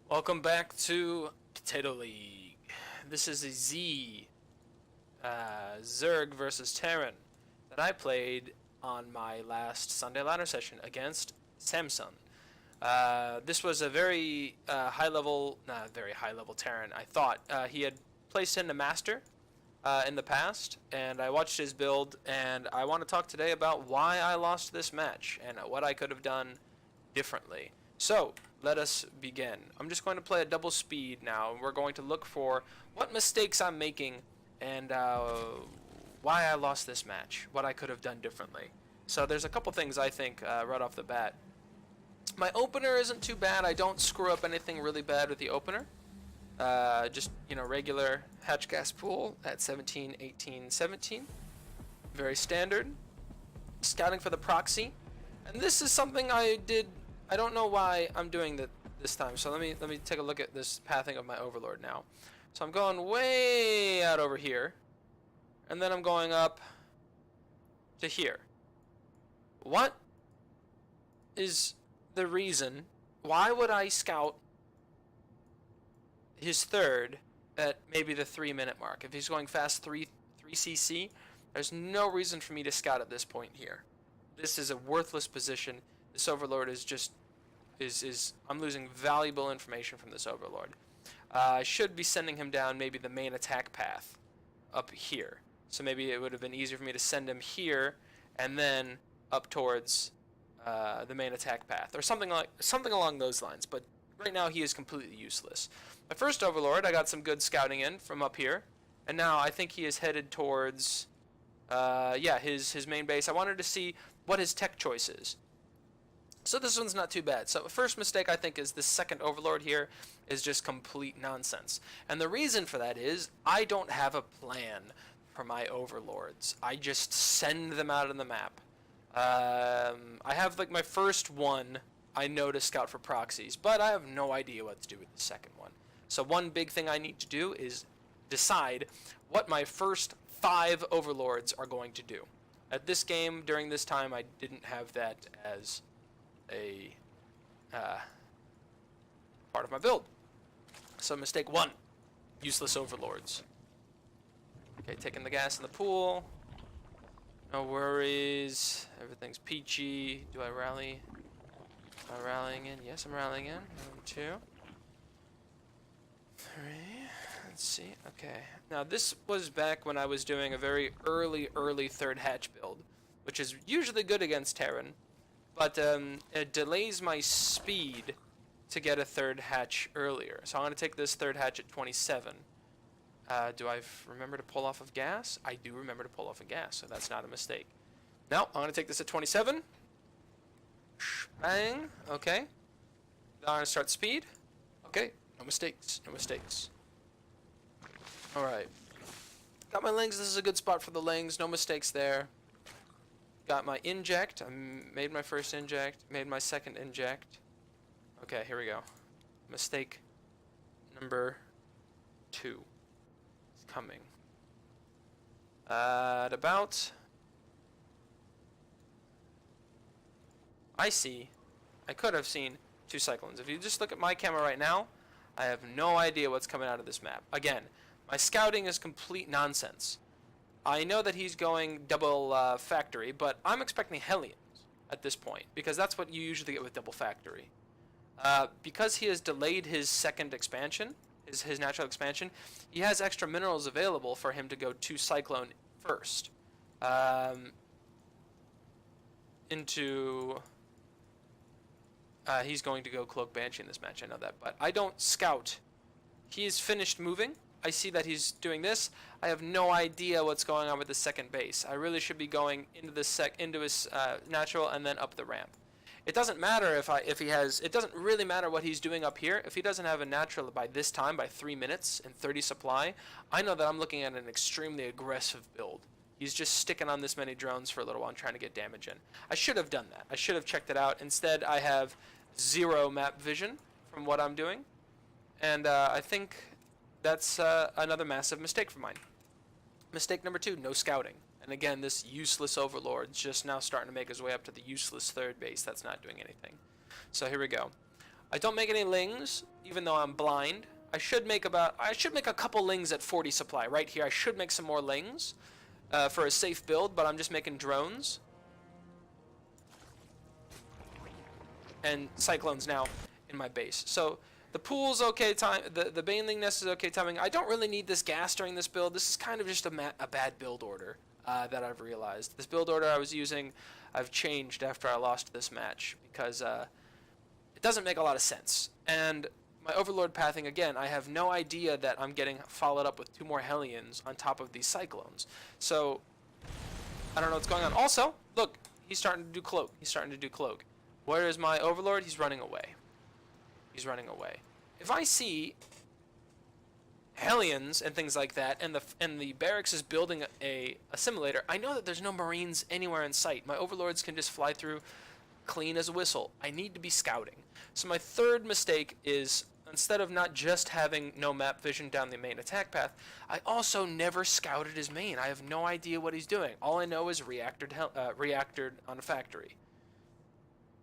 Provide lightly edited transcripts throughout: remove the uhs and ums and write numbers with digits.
Welcome back to Potato League. This is a Zerg versus Terran that I played on my last Sunday ladder session against Samsung. This was a very high level, not very high level Terran. I thought he had placed in a master in the past, and I watched his build, and I want to talk today about why I lost this match and what I could have done differently. So, let us begin. I'm just going to play a double speed now. We're going to look for what mistakes I'm making and why I lost this match, what I could have done differently. So there's a couple things I think right off the bat. My opener isn't too bad. I don't screw up anything really bad with the opener. Just, regular hatch gas pool at 17, 18, 17. Very standard. Scouting for the proxy. And this is something I did. I don't know why I'm doing that this time. So let me take a look at this pathing of my overlord now. So I'm going way out over here, and then I'm going up to here. What is the reason? Why would I scout his third at maybe the 3-minute mark? If he's going fast 3 CC, there's no reason for me to scout at this point here. This is a worthless position. This overlord is just I'm losing valuable information from this overlord. I should be sending him down maybe the main attack path up here. So maybe it would have been easier for me to send him here and then up towards the main attack path or something along those lines. But right now he is completely useless. My first overlord, I got some good scouting in from up here, and now I think he is headed towards his main base. I wanted to see what his tech choice is. So this one's not too bad. So first mistake I think is the second overlord here is just complete nonsense. And the reason for that is I don't have a plan for my overlords. I just send them out on the map. I have like my first one I know to scout for proxies, but I have no idea what to do with the second one. So one big thing I need to do is decide what my first 5 overlords are going to do. At this game, during this time, I didn't have that as a part of my build. So mistake 1, useless overlords. Okay, taking the gas in the pool. No worries. Everything's peachy. Do I rally? Am I rallying in? Yes, I'm rallying in. 1, 2, 3. Let's see. Okay. Now this was back when I was doing a very early third hatch build, which is usually good against Terran. But it delays my speed to get a third hatch earlier. So I'm going to take this third hatch at 27. Do I remember to pull off of gas? I do remember to pull off of gas, so that's not a mistake. Now, I'm going to take this at 27. Bang. Okay. Now I'm going to start speed. Okay. No mistakes. No mistakes. Alright. Got my lings. This is a good spot for the lings. No mistakes there. Got my inject. I made my first inject. Made my second inject. Okay, here we go. Mistake number 2 is coming. At about... I could have seen 2 cyclones. If you just look at my camera right now, I have no idea what's coming out of this map. Again, my scouting is complete nonsense. I know that he's going double factory, but I'm expecting Hellions at this point, because that's what you usually get with double factory. Because he has delayed his second expansion, his natural expansion, he has extra minerals available for him to go 2 Cyclone first. He's going to go Cloak Banshee in this match, I know that, but I don't scout. He's finished moving. I see that he's doing this. I have no idea what's going on with the second base. I really should be going into his natural and then up the ramp. It doesn't matter if he has. It doesn't really matter what he's doing up here. If he doesn't have a natural by this time, by 3 minutes and 30 supply, I know that I'm looking at an extremely aggressive build. He's just sticking on this many drones for a little while and trying to get damage in. I should have done that. I should have checked it out. Instead, I have 0 map vision from what I'm doing, and I think that's another massive mistake for mine. Mistake number 2, no scouting. And again, this useless overlord's just now starting to make his way up to the useless third base that's not doing anything. So here we go. I don't make any lings, even though I'm blind. I should make a couple lings at 40 supply right here. I should make some more lings for a safe build, but I'm just making drones and cyclones now in my base. So the pool's okay time. The baneling nest is okay timing. I don't really need this gas during this build. This is kind of just a bad build order that I've realized. This build order I was using, I've changed after I lost this match because it doesn't make a lot of sense. And my Overlord pathing, again, I have no idea that I'm getting followed up with 2 more Hellions on top of these Cyclones. So, I don't know what's going on. Also, look, he's starting to do Cloak. He's starting to do Cloak. Where is my Overlord? He's running away. He's running away. If I see Hellions and things like that, and the barracks is building a simulator, I know that there's no Marines anywhere in sight. My Overlords can just fly through clean as a whistle. I need to be scouting. So my third mistake is, instead of not just having no map vision down the main attack path, I also never scouted his main. I have no idea what he's doing. All I know is reactored on a factory.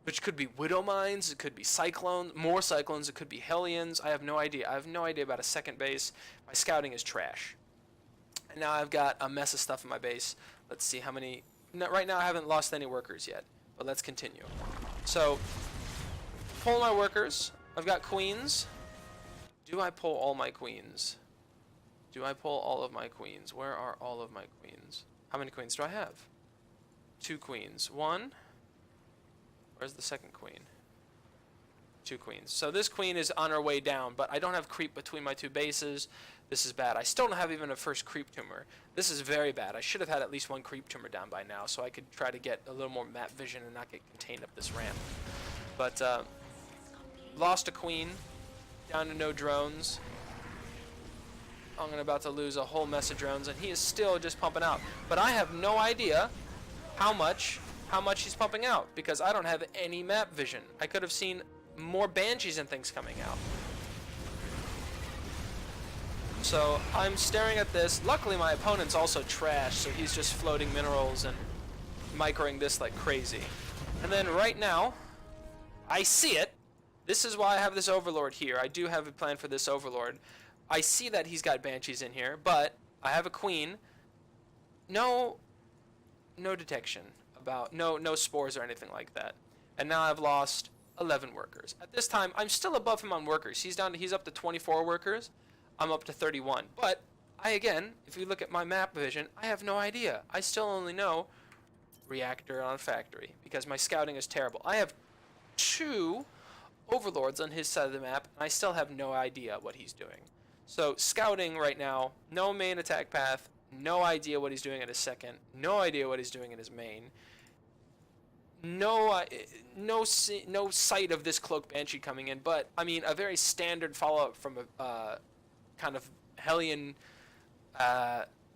Which could be Widow Mines, it could be Cyclones, more Cyclones, it could be Hellions. I have no idea. I have no idea about a second base. My scouting is trash. And now I've got a mess of stuff in my base. Let's see how many... No, right now I haven't lost any workers yet, but let's continue. So, pull my workers. I've got queens. Do I pull all my queens? Do I pull all of my queens? Where are all of my queens? How many queens do I have? 2 queens. 1... Where's the second queen? 2 queens. So this queen is on her way down, but I don't have creep between my 2 bases. This is bad. I still don't have even a first creep tumor. This is very bad. I should have had at least 1 creep tumor down by now, so I could try to get a little more map vision and not get contained up this ramp. But lost a queen, down to no drones. I'm about to lose a whole mess of drones, and he is still just pumping out. But I have no idea how much he's pumping out, because I don't have any map vision. I could have seen more banshees and things coming out. So I'm staring at this. Luckily my opponent's also trash, so he's just floating minerals and microing this like crazy. And then right now, I see it. This is why I have this Overlord here. I do have a plan for this Overlord. I see that he's got banshees in here, but I have a queen. No detection. No spores or anything like that. And now I've lost 11 workers. At this time, I'm still above him on workers. He's up to 24 workers. I'm up to 31. But again, if you look at my map vision, I have no idea. I still only know reactor on factory because my scouting is terrible. I have 2 Overlords on his side of the map, and I still have no idea what he's doing. So scouting right now, no main attack path, no idea what he's doing at his second, no idea what he's doing in his main. No sight of this Cloak Banshee coming in, but I mean a very standard follow-up from a kind of Hellion,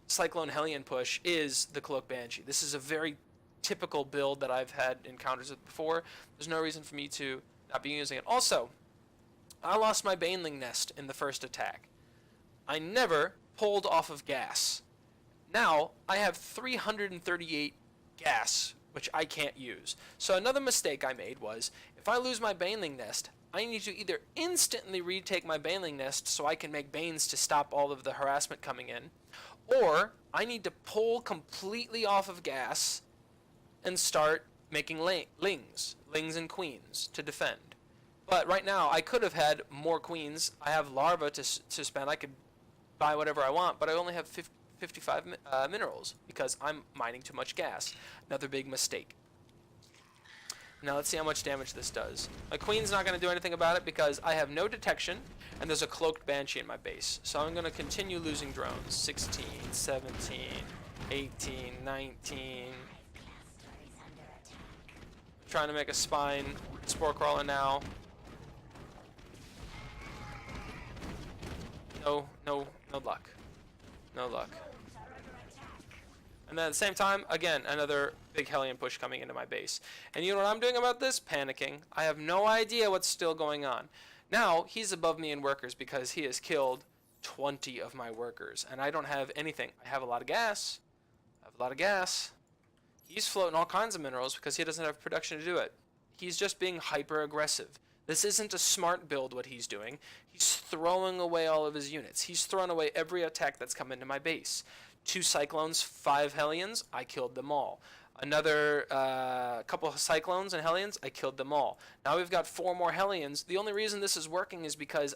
Cyclone Hellion push is the Cloak Banshee. This is a very typical build that I've had encounters with before. There's no reason for me to not be using it. Also, I lost my Baneling Nest in the first attack. I never pulled off of gas. Now I have 338 gas, which I can't use. So another mistake I made was, if I lose my Baneling Nest, I need to either instantly retake my Baneling Nest so I can make Banes to stop all of the harassment coming in, or I need to pull completely off of gas and start making lings and queens to defend. But right now, I could have had more queens. I have larvae to spend. I could buy whatever I want, but I only have 55 minerals because I'm mining too much gas. Another big mistake. Now let's see how much damage this does. My queen's not going to do anything about it because I have no detection and there's a cloaked banshee in my base. So I'm going to continue losing drones. 16, 17, 18, 19. Trying to make a spine spore crawler now. No luck. No luck. And then at the same time, again, another big Hellion push coming into my base. And you know what I'm doing about this? Panicking. I have no idea what's still going on. Now, he's above me in workers because he has killed 20 of my workers. And I don't have anything. I have a lot of gas. He's floating all kinds of minerals because he doesn't have production to do it. He's just being hyper aggressive. This isn't a smart build what he's doing. He's throwing away all of his units. He's thrown away every attack that's come into my base. 2 Cyclones, 5 Hellions, I killed them all. Another couple of Cyclones and Hellions, I killed them all. Now we've got 4 more Hellions. The only reason this is working is because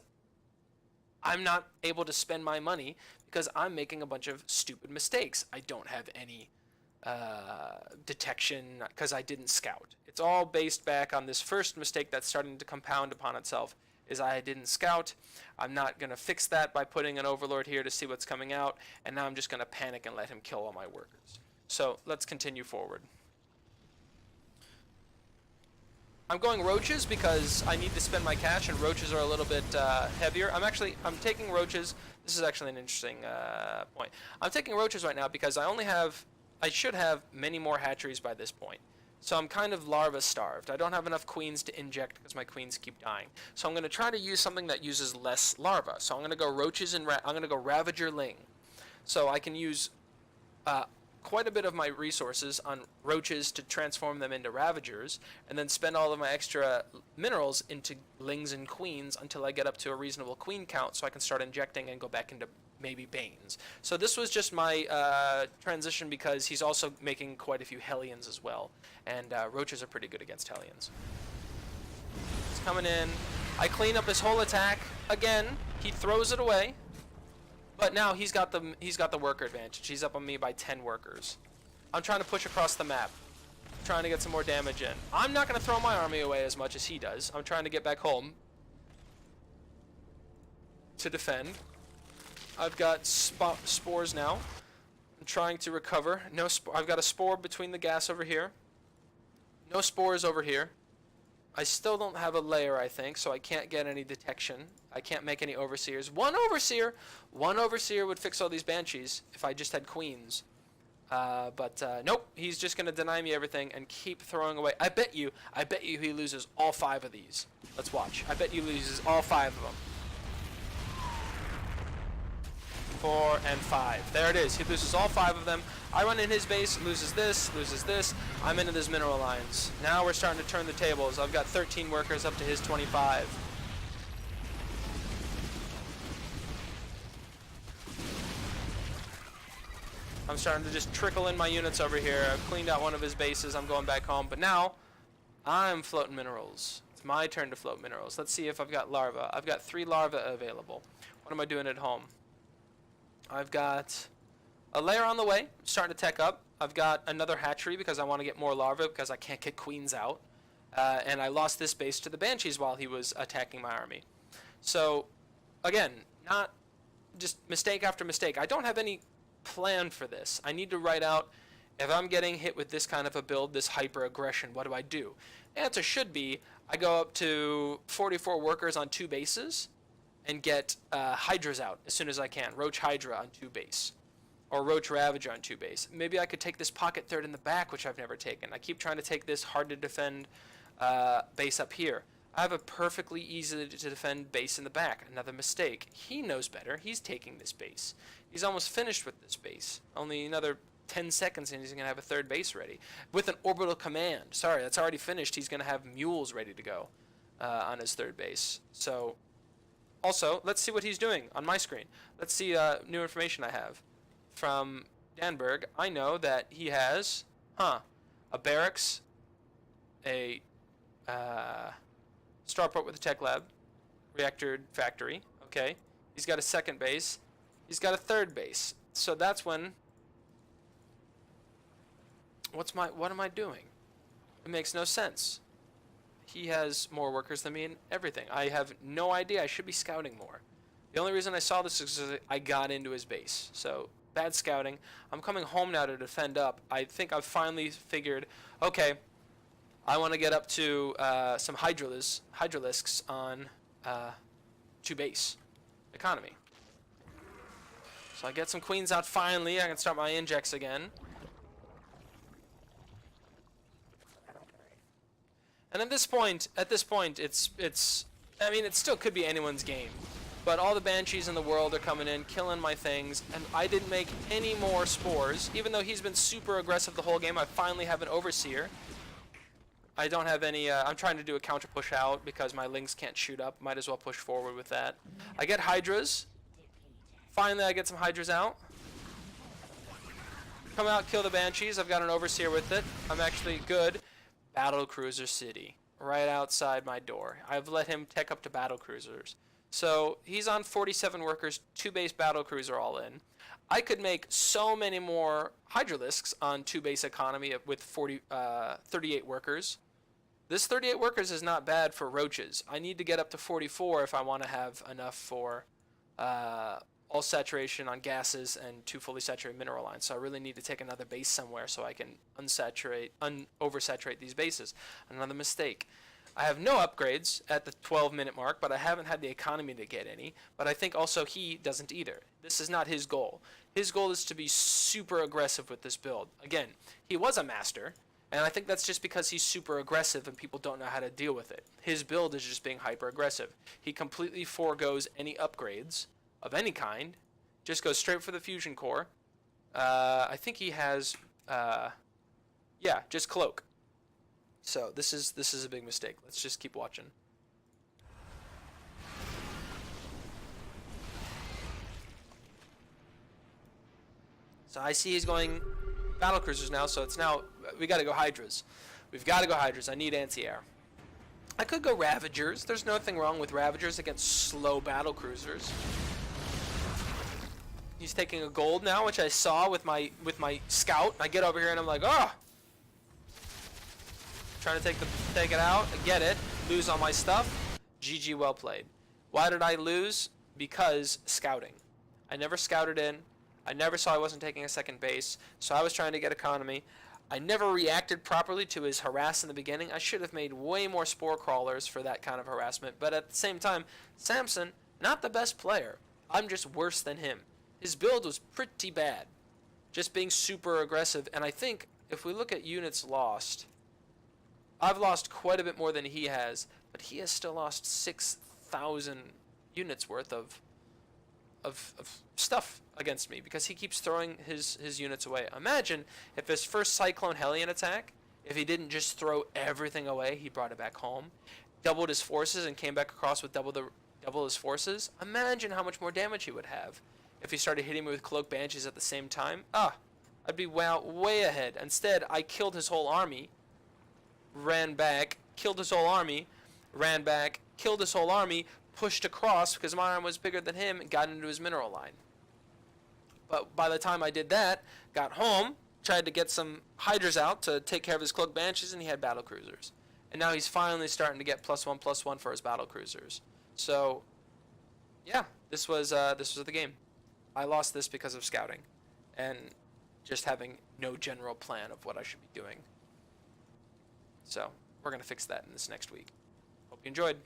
I'm not able to spend my money because I'm making a bunch of stupid mistakes. I don't have any detection because I didn't scout. It's all based back on this first mistake that's starting to compound upon itself, is I didn't scout. I'm not going to fix that by putting an Overlord here to see what's coming out, and now I'm just going to panic and let him kill all my workers. So let's continue forward. I'm going roaches because I need to spend my cash, and roaches are a little bit heavier. I'm taking roaches. This is actually an interesting point. I'm taking roaches right now because I should have many more hatcheries by this point. So I'm kind of larva starved. I don't have enough queens to inject because my queens keep dying. So I'm going to try to use something that uses less larva. So I'm going to go roaches and I'm going to go Ravager Ling. So I can use quite a bit of my resources on roaches to transform them into Ravagers, and then spend all of my extra minerals into Lings and Queens until I get up to a reasonable queen count so I can start injecting and go back into maybe Banes. So this was just my transition because he's also making quite a few Hellions as well, and roaches are pretty good against Hellions. He's coming in. I clean up his whole attack. Again, he throws it away. But now he's got the worker advantage. He's up on me by 10 workers. I'm trying to push across the map, trying to get some more damage in. I'm not going to throw my army away as much as he does. I'm trying to get back home to defend. I've got spores now. I'm trying to recover. No, I've got a spore between the gas over here. No spores over here. I still don't have a layer, I think, so I can't get any detection. I can't make any overseers. One overseer would fix all these banshees if I just had queens. But nope, he's just gonna deny me everything and keep throwing away. I bet you he loses all 5 of these. Let's watch. I bet he loses all 5 of them. 4 and 5. There it is. He loses all 5 of them. I run in his base, loses this. I'm into this mineral lines. Now we're starting to turn the tables. I've got 13 workers up to his 25. I'm starting to just trickle in my units over here. I've cleaned out one of his bases. I'm going back home. But now, I'm floating minerals. It's my turn to float minerals. Let's see if I've got larvae. I've got 3 larvae available. What am I doing at home? I've got a layer on the way. I'm starting to tech up. I've got another hatchery because I want to get more larvae because I can't get queens out. And I lost this base to the banshees while he was attacking my army. So, again, not just mistake after mistake. I don't have any plan for this. I need to write out, if I'm getting hit with this kind of a build, this hyper aggression, what do I do? The answer should be, I go up to 44 workers on 2 bases and get Hydras out as soon as I can. Roach Hydra on 2 base. Or Roach Ravager on 2 base. Maybe I could take this pocket third in the back, which I've never taken. I keep trying to take this hard to defend base up here. I have a perfectly easy to defend base in the back. Another mistake. He knows better. He's taking this base. He's almost finished with this base. Only another 10 seconds and he's going to have a 3rd base ready. With an orbital command. Sorry, that's already finished. He's going to have mules ready to go on his 3rd base. So, also, let's see what he's doing on my screen. Let's see new information I have. From Danberg, I know that he has, a barracks, a starport with a tech lab, reactor factory, okay. He's got a 2nd base. He's got a 3rd base. So that's when, what am I doing? It makes no sense. He has more workers than me and everything. I have no idea. I should be scouting more. The only reason I saw this is because I got into his base. So, bad scouting. I'm coming home now to defend up. I think I've finally figured, okay, I want to get up to some Hydralisks on 2 base economy. So I get some queens out finally. I can start my injects again. And at this point, I mean, it still could be anyone's game. But all the banshees in the world are coming in, killing my things, and I didn't make any more spores. Even though he's been super aggressive the whole game, I finally have an overseer. I don't have any, I'm trying to do a counter push out because my Lings can't shoot up. Might as well push forward with that. I get Hydras. Finally, I get some Hydras out. Come out, kill the Banshees. I've got an Overseer with it. I'm actually good. Battle Cruiser City. Right outside my door. I've let him tech up to Battle Cruisers. So, he's on 47 workers, 2 base Battle Cruiser all in. I could make so many more Hydralisks on 2 base economy with 38 workers. This 38 workers is not bad for roaches. I need to get up to 44 if I want to have enough for all saturation on gases and 2 fully saturated mineral lines. So I really need to take another base somewhere so I can oversaturate these bases. Another mistake. I have no upgrades at the 12-minute mark, but I haven't had the economy to get any. But I think also he doesn't either. This is not his goal. His goal is to be super aggressive with this build. Again, he was a master, and I think that's just because he's super aggressive and people don't know how to deal with it. His build is just being hyper aggressive. He completely foregoes any upgrades of any kind, just goes straight for the fusion core. I think he has, yeah, just cloak. So this is a big mistake. Let's just keep watching. So I see he's going battle cruisers now, so it's now we got to go Hydras. We've got to go Hydras. I need anti-air. I could go Ravagers. There's nothing wrong with Ravagers against slow battle cruisers. He's taking a gold now, which I saw with my scout. I get over here and I'm like, oh. Trying to take it out. I get it. Lose all my stuff. GG, well played. Why did I lose? Because scouting. I never scouted in. I never saw I wasn't taking a second base, so I was trying to get economy. I never reacted properly to his harass in the beginning. I should have made way more spore crawlers for that kind of harassment, but at the same time, Samson, not the best player. I'm just worse than him. His build was pretty bad. Just being super aggressive, and I think if we look at units lost, I've lost quite a bit more than he has, but he has still lost 6,000 units worth of stuff against me because he keeps throwing his units away. Imagine if his first Cyclone Hellion attack, if he didn't just throw everything away, he brought it back home, doubled his forces and came back across with double his forces. Imagine how much more damage he would have if he started hitting me with Cloak Banshees at the same time. I'd be way ahead. Instead, I killed his whole army, ran back, killed his whole army, ran back, killed his whole army, pushed across because my arm was bigger than him and got into his mineral line. But by the time I did that, got home, tried to get some Hydras out to take care of his Cloak Banshees, and he had battle cruisers. And now he's finally starting to get +1/+1 for his battle cruisers. So, yeah, this was the game. I lost this because of scouting and just having no general plan of what I should be doing. So, we're going to fix that in this next week. Hope you enjoyed.